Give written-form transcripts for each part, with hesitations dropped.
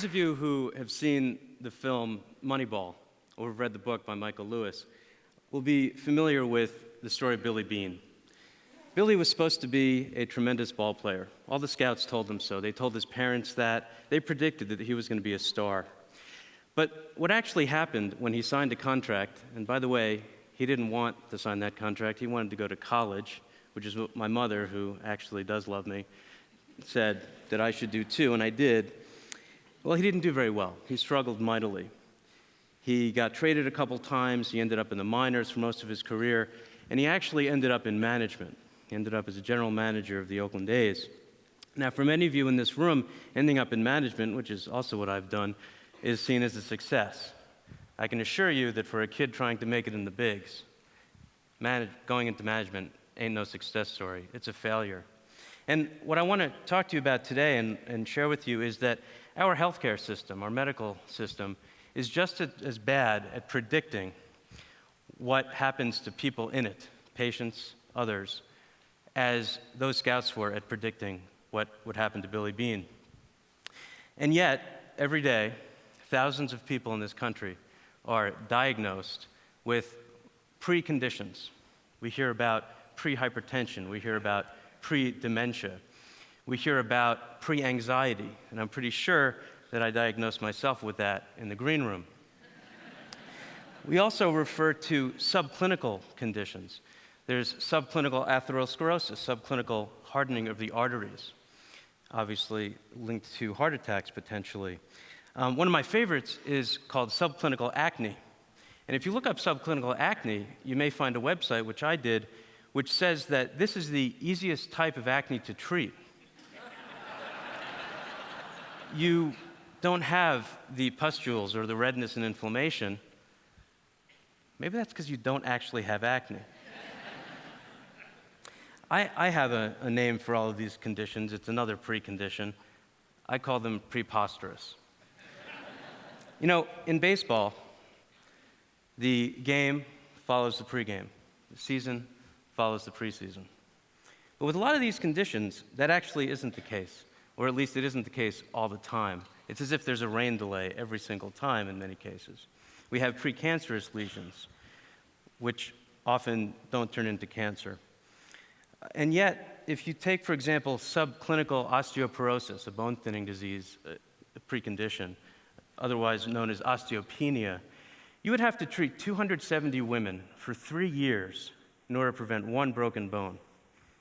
Those of you who have seen the film Moneyball or have read the book by Michael Lewis will be familiar with the story of Billy Beane. Billy was supposed to be a tremendous ball player. All the scouts told him so. They told his parents that. They predicted that he was going to be a star. But what actually happened when he signed a contract, and by the way, he didn't want to sign that contract. He wanted to go to college, which is what my mother, who actually does love me, said that I should do too, and I did. Well, he didn't do very well. He struggled mightily. He got traded a couple times. He ended up in the minors for most of his career, and he actually ended up in management. He ended up as a general manager of the Oakland A's. Now, for many of you in this room, ending up in management, which is also what I've done, is seen as a success. I can assure you that for a kid trying to make it in the bigs, going into management ain't no success story. It's a failure. And what I want to talk to you about today and share with you is that our healthcare system, our medical system, is just as bad at predicting what happens to people in it, patients, others, as those scouts were at predicting what would happen to Billy Beane. And yet, every day, thousands of people in this country are diagnosed with preconditions. We hear about pre-hypertension. We hear about pre-dementia. We hear about pre-anxiety, and I'm pretty sure that I diagnosed myself with that in the green room. We also refer to subclinical conditions. There's subclinical atherosclerosis, subclinical hardening of the arteries, obviously linked to heart attacks potentially. One of my favorites is called subclinical acne. And if you look up subclinical acne, you may find a website, which I did, which says that this is the easiest type of acne to treat. You don't have the pustules or the redness and inflammation. Maybe that's because you don't actually have acne. I have a name for all of these conditions. It's another precondition. I call them preposterous. You know, in baseball, the game follows the pregame. The season follows the preseason. But with a lot of these conditions, that actually isn't the case, or at least it isn't the case all the time. It's as if there's a rain delay every single time in many cases. We have precancerous lesions, which often don't turn into cancer. And yet, if you take, for example, subclinical osteoporosis, a bone-thinning disease, a precondition, otherwise known as osteopenia, you would have to treat 270 women for 3 years in order to prevent one broken bone.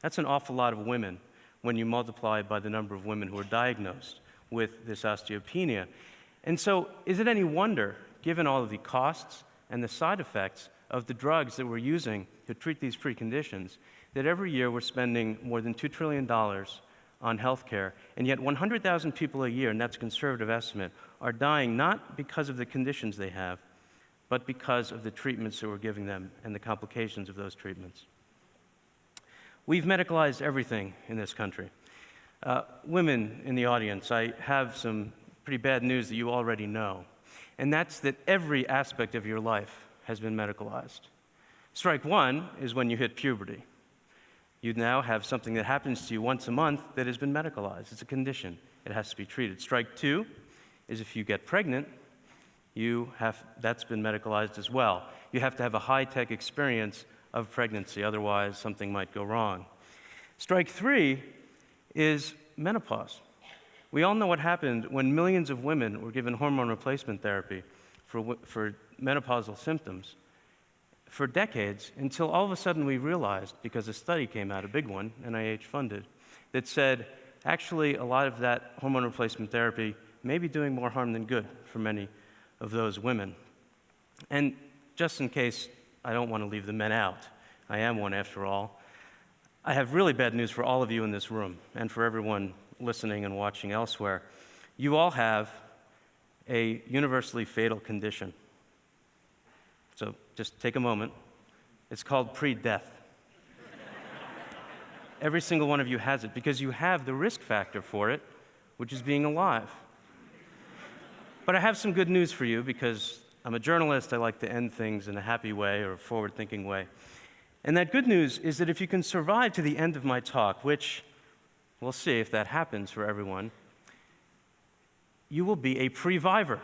That's an awful lot of women when you multiply it by the number of women who are diagnosed with this osteopenia. And so, is it any wonder, given all of the costs and the side effects of the drugs that we're using to treat these preconditions, that every year we're spending more than $2 trillion on healthcare, and yet 100,000 people a year, and that's a conservative estimate, are dying not because of the conditions they have, but because of the treatments that we're giving them and the complications of those treatments. We've medicalized everything in this country. Women in the audience, I have some pretty bad news that you already know, and that's that every aspect of your life has been medicalized. Strike one is when you hit puberty. You now have something that happens to you once a month that has been medicalized. It's a condition. It has to be treated. Strike two is if you get pregnant, that's been medicalized as well. You have to have a high-tech experience of pregnancy, otherwise something might go wrong. Strike three is menopause. We all know what happened when millions of women were given hormone replacement therapy for menopausal symptoms for decades, until all of a sudden we realized, because a study came out, a big one, NIH funded, that said, actually a lot of that hormone replacement therapy may be doing more harm than good for many of those women. And just in case I don't want to leave the men out, I am one after all, I have really bad news for all of you in this room and for everyone listening and watching elsewhere. You all have a universally fatal condition. So just take a moment. It's called pre-death. Every single one of you has it because you have the risk factor for it, which is being alive. But I have some good news for you because I'm a journalist. I like to end things in a happy way or a forward-thinking way. And that good news is that if you can survive to the end of my talk, which we'll see if that happens for everyone, you will be a previver.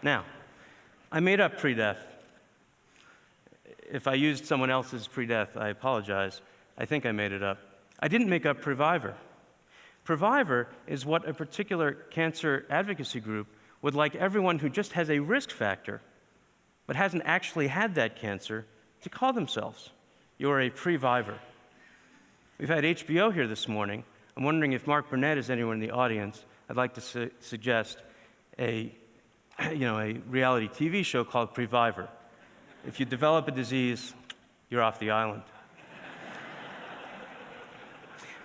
Now, I made up pre-death. If I used someone else's pre-death, I apologize. I think I made it up. I didn't make up previver. Previver is what a particular cancer advocacy group would like everyone who just has a risk factor but hasn't actually had that cancer to call themselves. You're a previver. We've had HBO here this morning. I'm wondering if Mark Burnett is anyone in the audience. I'd like to suggest a reality TV show called Previver. If you develop a disease, you're off the island.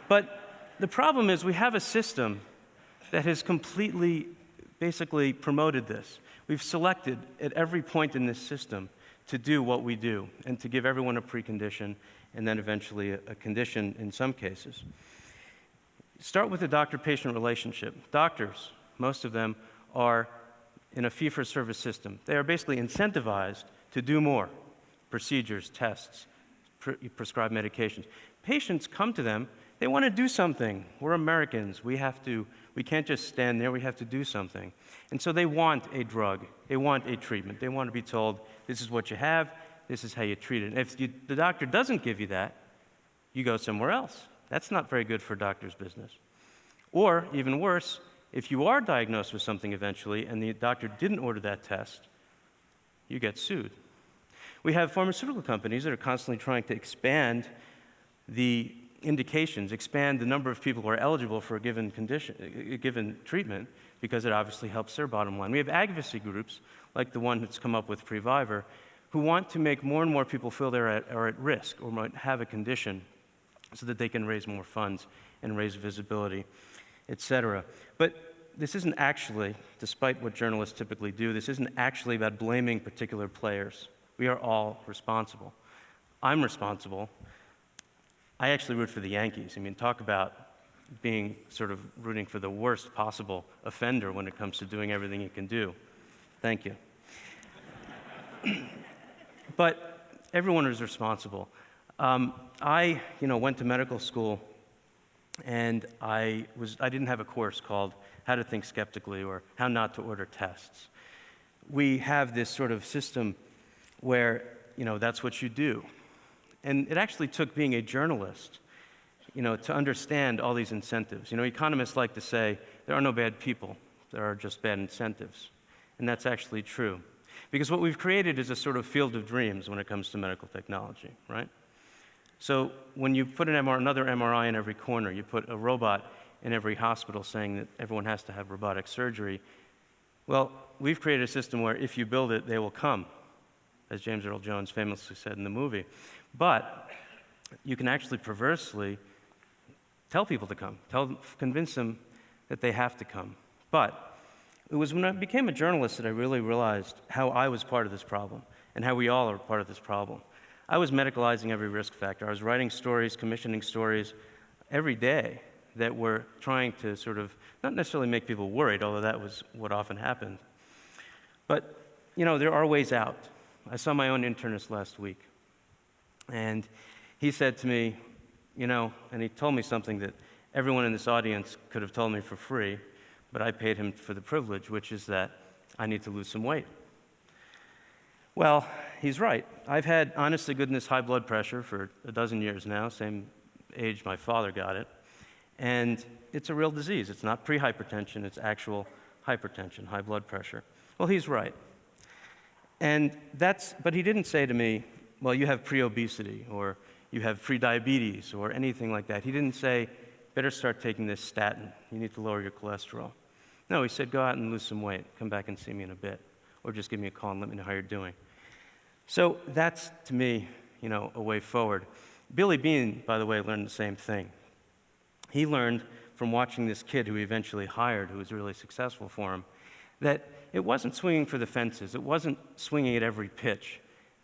But the problem is we have a system that has completely, basically promoted this. We've selected at every point in this system to do what we do and to give everyone a precondition and then eventually a condition in some cases. Start with the doctor-patient relationship. Doctors, most of them, are in a fee-for-service system. They are basically incentivized to do more: procedures, tests, prescribe medications. Patients come to them, they want to do something. We're Americans. We can't just stand there, we have to do something. And so they want a drug, they want a treatment, they want to be told, this is what you have, this is how you treat it. And if the doctor doesn't give you that, you go somewhere else. That's not very good for a doctor's business. Or, even worse, if you are diagnosed with something eventually and the doctor didn't order that test, you get sued. We have pharmaceutical companies that are constantly trying to expand the indications, expand the number of people who are eligible for a given condition, a given treatment, because it obviously helps their bottom line. We have advocacy groups, like the one that's come up with Previver, who want to make more and more people feel they are at risk or might have a condition so that they can raise more funds and raise visibility, et cetera. But this isn't actually, despite what journalists typically do, this isn't actually about blaming particular players. We are all responsible. I'm responsible. I actually root for the Yankees. I mean, talk about being sort of rooting for the worst possible offender when it comes to doing everything you can do. Thank you. But everyone is responsible. I went to medical school, and I didn't have a course called How to Think Skeptically or How Not to Order Tests. We have this sort of system where, that's what you do. And it actually took being a journalist, to understand all these incentives. Economists like to say, there are no bad people, there are just bad incentives. And that's actually true. Because what we've created is a sort of field of dreams when it comes to medical technology, right? So when you put another MRI in every corner, you put a robot in every hospital saying that everyone has to have robotic surgery, well, we've created a system where if you build it, they will come, as James Earl Jones famously said in the movie. But you can actually perversely tell people to come, convince them that they have to come. But it was when I became a journalist that I really realized how I was part of this problem and how we all are part of this problem. I was medicalizing every risk factor. I was writing stories, commissioning stories every day that were trying to sort of not necessarily make people worried, although that was what often happened. But, there are ways out. I saw my own internist last week, and he said to me, and he told me something that everyone in this audience could have told me for free, but I paid him for the privilege, which is that I need to lose some weight. Well, he's right. I've had, honest to goodness, high blood pressure for a dozen years now, same age my father got it, and it's a real disease. It's not pre-hypertension, it's actual hypertension, high blood pressure. Well, he's right. But he didn't say to me, well, you have pre-obesity, or you have pre-diabetes, or anything like that. He didn't say, better start taking this statin. You need to lower your cholesterol. No, he said, go out and lose some weight. Come back and see me in a bit. Or just give me a call and let me know how you're doing. So that's, to me, a way forward. Billy Bean, by the way, learned the same thing. He learned from watching this kid who he eventually hired, who was really successful for him, that it wasn't swinging for the fences. It wasn't swinging at every pitch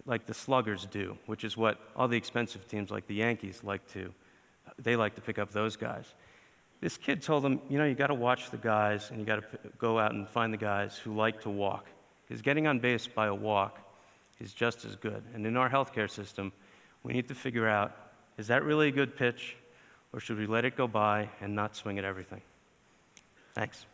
like the sluggers do, which is what all the expensive teams like the Yankees like to pick up those guys. This kid told him, you got to watch the guys, and you got to go out and find the guys who like to walk. Because getting on base by a walk is just as good. And in our healthcare system, we need to figure out, is that really a good pitch, or should we let it go by and not swing at everything? Thanks.